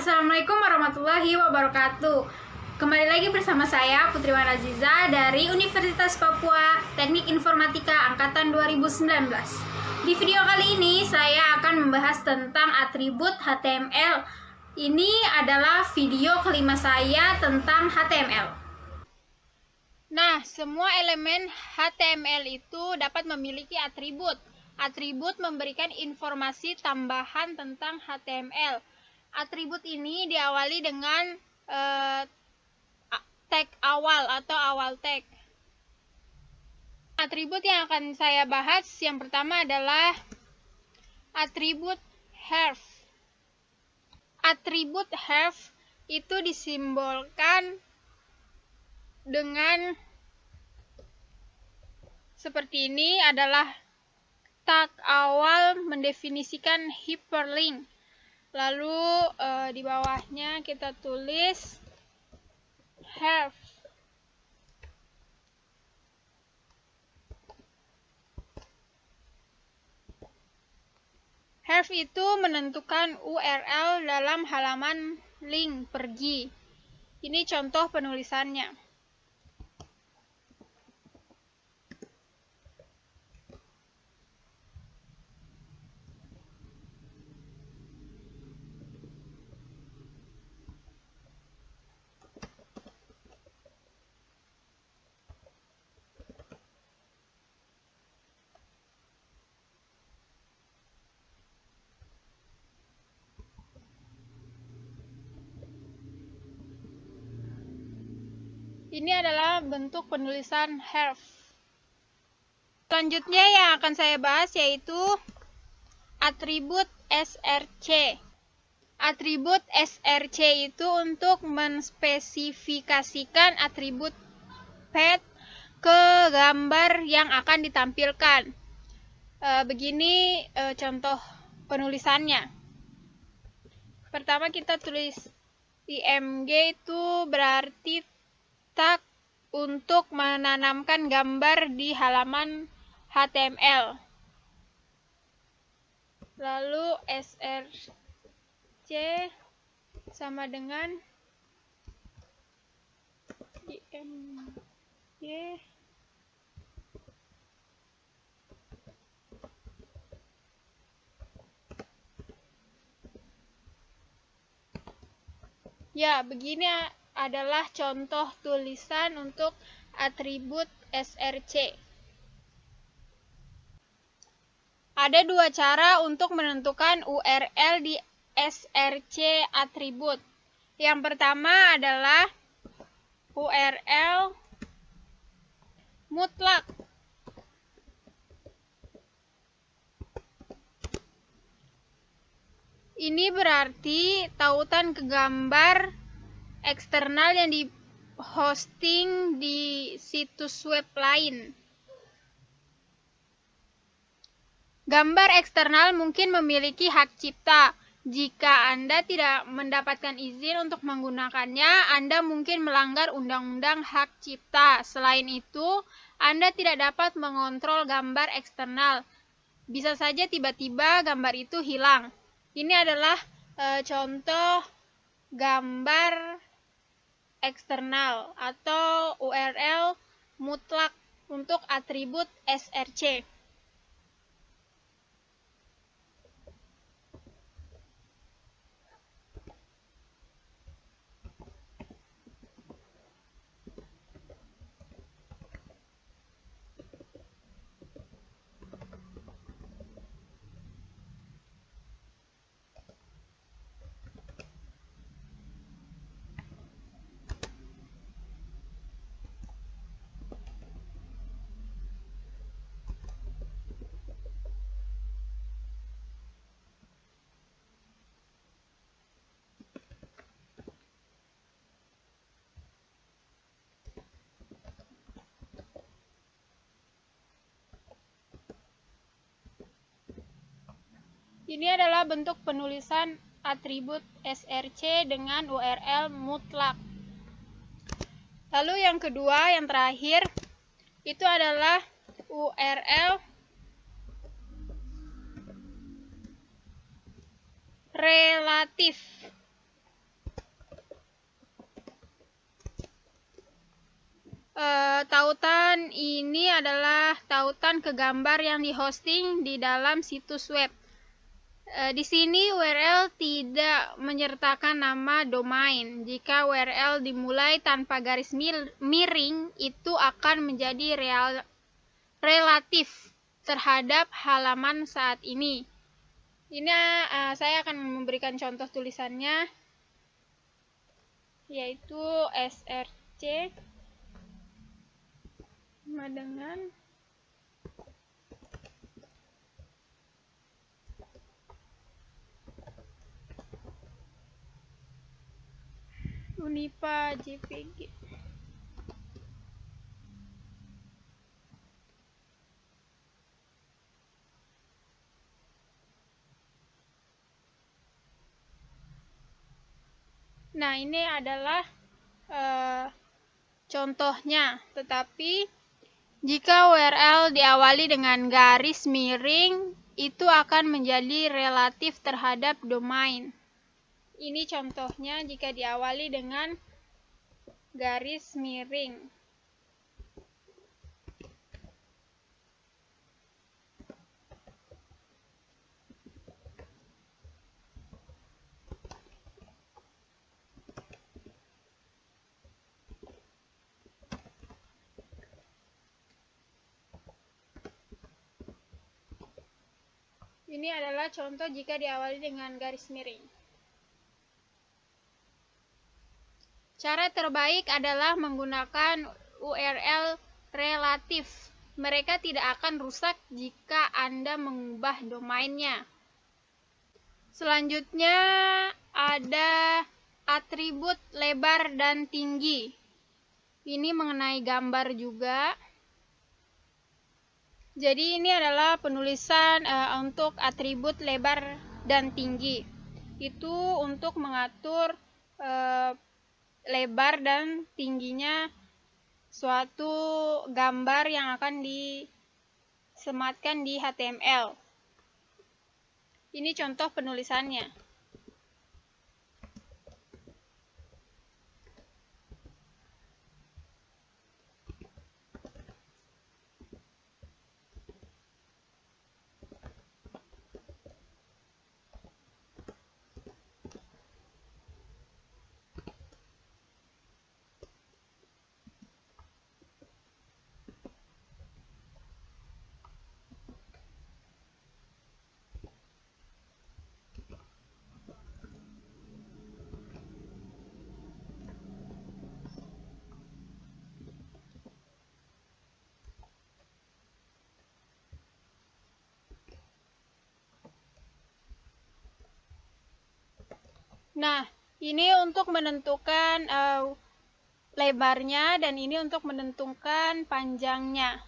Assalamualaikum warahmatullahi wabarakatuh. Kembali lagi bersama saya Putri Wan Aziza dari Universitas Papua Teknik Informatika Angkatan 2019. Di video kali ini saya akan membahas tentang atribut HTML. Ini adalah video kelima saya tentang HTML. Nah, semua elemen HTML itu dapat memiliki atribut. Atribut memberikan informasi tambahan tentang HTML. Atribut ini diawali dengan tag awal atau awal tag. Atribut yang akan saya bahas yang pertama adalah atribut href. Atribut href itu disimbolkan dengan seperti ini, adalah tag awal mendefinisikan hyperlink. Lalu di bawahnya kita tulis href. Href itu menentukan URL dalam halaman link pergi. Ini contoh penulisannya. Ini adalah bentuk penulisan href. Selanjutnya yang akan saya bahas yaitu atribut src. Atribut src itu untuk menspesifikasikan atribut path ke gambar yang akan ditampilkan. Begini contoh penulisannya. Pertama kita tulis img itu berarti tag untuk menanamkan gambar di halaman HTML. Lalu src sama dengan img ya, begini adalah contoh tulisan untuk atribut src. Ada dua cara untuk menentukan URL di src atribut. Yang pertama adalah URL mutlak. Ini berarti tautan ke gambar eksternal yang di-hosting di situs web lain. Gambar eksternal mungkin memiliki hak cipta. Jika Anda tidak mendapatkan izin untuk menggunakannya, Anda mungkin melanggar undang-undang hak cipta. Selain itu, Anda tidak dapat mengontrol gambar eksternal. Bisa saja tiba-tiba gambar itu hilang. Ini adalah contoh gambar eksternal atau URL mutlak untuk atribut src. Ini adalah bentuk penulisan atribut src dengan URL mutlak. Lalu yang kedua, yang terakhir, itu adalah URL relatif. Tautan ini adalah tautan ke gambar yang dihosting di dalam situs web. Di sini URL tidak menyertakan nama domain. Jika URL dimulai tanpa garis miring, itu akan menjadi relatif terhadap halaman saat ini. Ini saya akan memberikan contoh tulisannya, yaitu src sama dengan Unipa JPG. Nah, ini adalah contohnya, tetapi jika URL diawali dengan garis miring, itu akan menjadi relatif terhadap domain. Ini contohnya jika diawali dengan garis miring. Ini adalah contoh jika diawali dengan garis miring. Cara terbaik adalah menggunakan URL relatif. Mereka tidak akan rusak jika Anda mengubah domainnya. Selanjutnya ada atribut lebar dan tinggi. Ini mengenai gambar juga. Jadi ini adalah penulisan untuk atribut lebar dan tinggi. Itu untuk mengatur lebar dan tingginya suatu gambar yang akan disematkan di HTML. Ini contoh penulisannya. Nah, ini untuk menentukan lebarnya dan ini untuk menentukan panjangnya.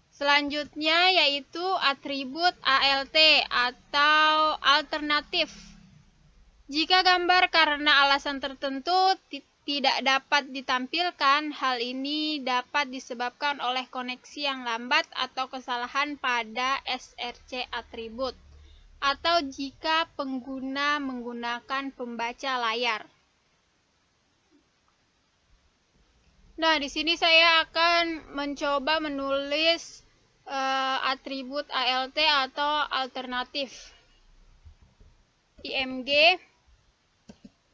Selanjutnya yaitu atribut ALT atau alternatif. Jika gambar karena alasan tertentu tidak dapat ditampilkan, hal ini dapat disebabkan oleh koneksi yang lambat atau kesalahan pada src atribut, atau jika pengguna menggunakan pembaca layar. Nah, di sini saya akan mencoba menulis atribut ALT atau alternatif. IMG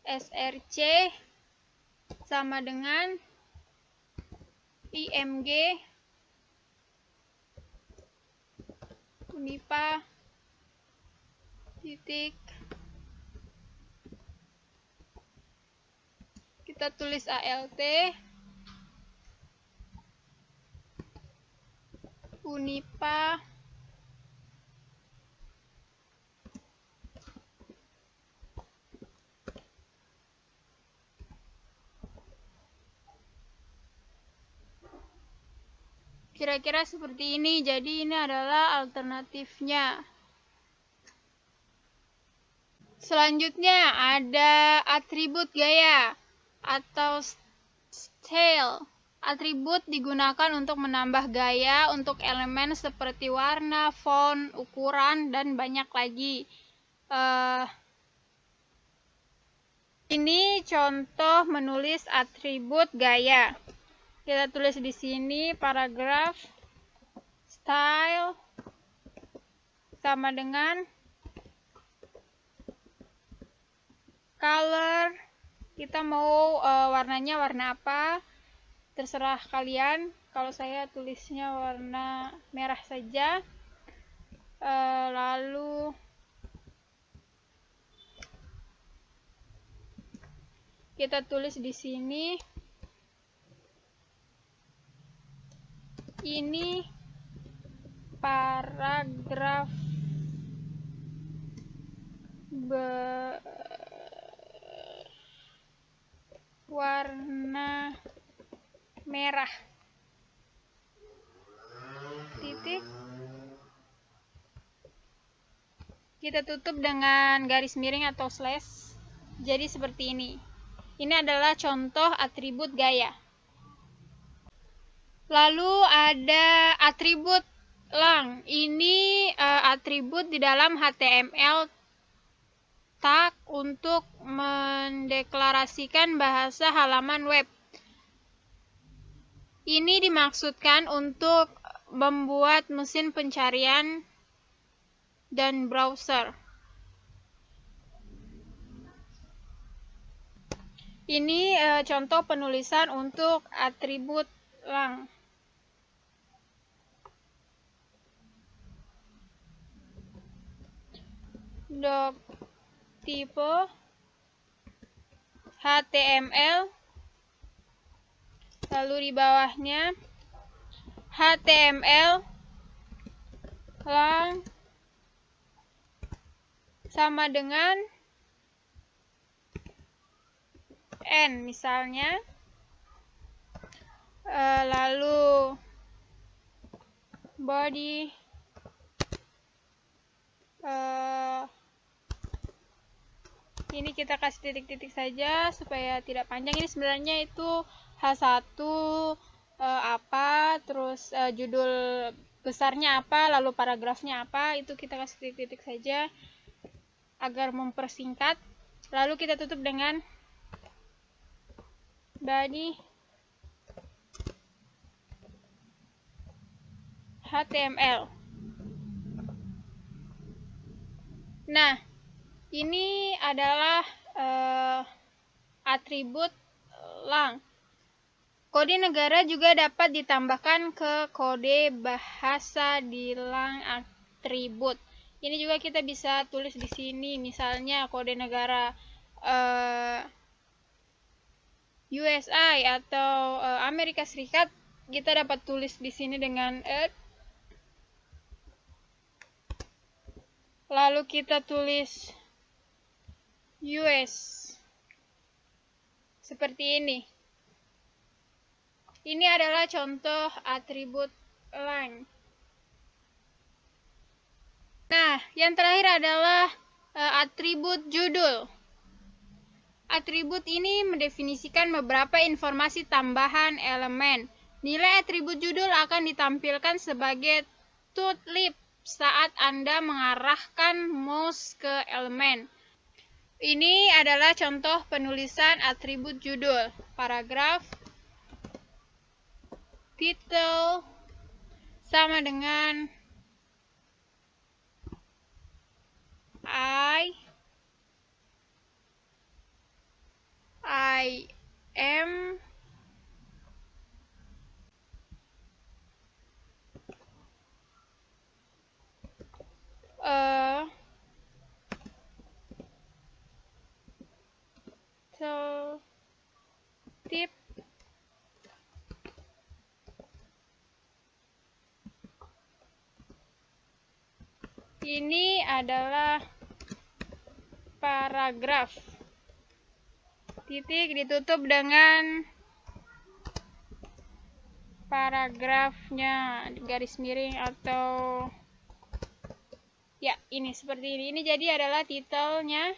src sama dengan IMG Unipa titik, kita tulis ALT Unipa kira-kira seperti ini. Jadi ini adalah alternatifnya. Selanjutnya ada atribut gaya atau style. Atribut digunakan untuk menambah gaya untuk elemen seperti warna, font, ukuran, dan banyak lagi. Ini contoh menulis atribut gaya. Kita tulis di sini paragraf style sama dengan color. Kita mau warnanya warna apa? Terserah kalian. Kalau saya tulisnya warna merah saja. Lalu kita tulis di sini ini paragraf berwarna merah. Titik. Kita tutup dengan garis miring atau slash. Jadi seperti ini. Ini adalah contoh atribut gaya. Lalu ada atribut lang. Ini atribut di dalam HTML tag untuk mendeklarasikan bahasa halaman web. Ini dimaksudkan untuk membuat mesin pencarian dan browser. Ini contoh penulisan untuk atribut lang. Doc tipe HTML, lalu di bawahnya HTML lang sama dengan N misalnya, lalu body ini kita kasih titik-titik saja supaya tidak panjang. Ini sebenarnya itu H1 apa, terus judul besarnya apa, lalu paragrafnya apa, itu kita kasih titik-titik saja agar mempersingkat. Lalu kita tutup dengan body HTML. Nah, ini adalah atribut lang. Kode negara juga dapat ditambahkan ke kode bahasa di lang atribut. Ini juga kita bisa tulis di sini, misalnya kode negara USA atau Amerika Serikat, kita dapat tulis di sini dengan lalu kita tulis US seperti ini. Ini adalah contoh atribut lang. Nah, yang terakhir adalah atribut judul. Atribut ini mendefinisikan beberapa informasi tambahan elemen. Nilai atribut judul akan ditampilkan sebagai tutlib saat Anda mengarahkan mouse ke elemen. Ini adalah contoh penulisan atribut judul. Paragraf, title, sama dengan I am a tip ini adalah paragraf. Titik ditutup dengan paragrafnya garis miring atau ya ini seperti ini. Ini jadi adalah titelnya.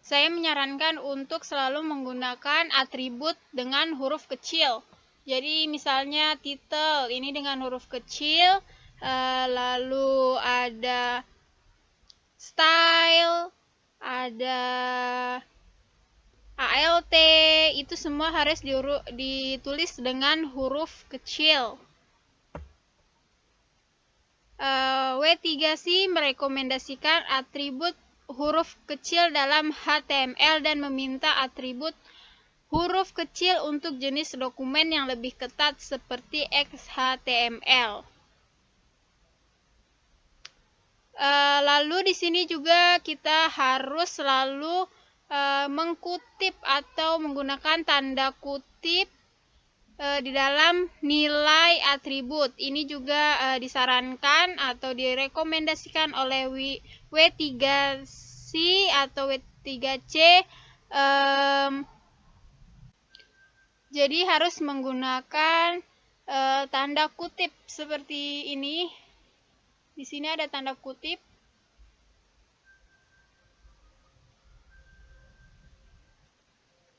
Saya menyarankan untuk selalu menggunakan atribut dengan huruf kecil. Jadi misalnya titel ini dengan huruf kecil, lalu ada style, ada ALT, itu semua harus ditulis dengan huruf kecil. W3C merekomendasikan atribut huruf kecil dalam HTML dan meminta atribut huruf kecil untuk jenis dokumen yang lebih ketat seperti XHTML. Lalu di sini juga kita harus selalu mengkutip atau menggunakan tanda kutip di dalam nilai atribut. Ini juga disarankan atau direkomendasikan oleh W3C atau W3C. Jadi harus menggunakan tanda kutip seperti ini. Di sini ada tanda kutip.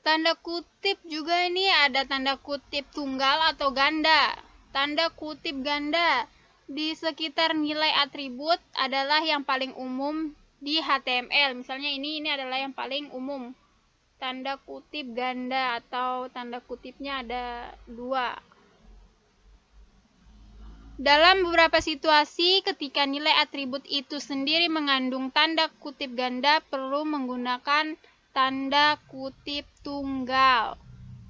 Tanda kutip juga ini ada tanda kutip tunggal atau ganda. Tanda kutip ganda di sekitar nilai atribut adalah yang paling umum di HTML. Misalnya ini adalah yang paling umum. Tanda kutip ganda atau tanda kutipnya ada 2. Dalam beberapa situasi, ketika nilai atribut itu sendiri mengandung tanda kutip ganda, perlu menggunakan tanda kutip tunggal.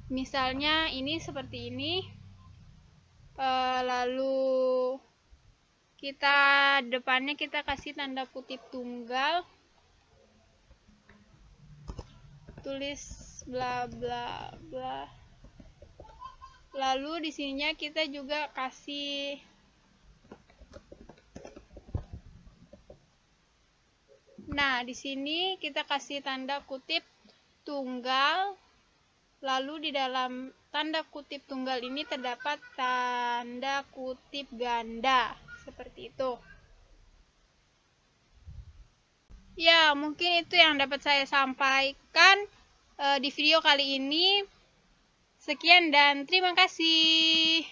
Misalnya ini seperti ini. Lalu depannya kita kasih tanda kutip tunggal. Tulis bla bla bla. Lalu di sininya kita juga kasih di sini kita kasih tanda kutip tunggal. Lalu di dalam tanda kutip tunggal ini terdapat tanda kutip ganda. Seperti itu. Ya, mungkin itu yang dapat saya sampaikan di video kali ini. Sekian dan terima kasih.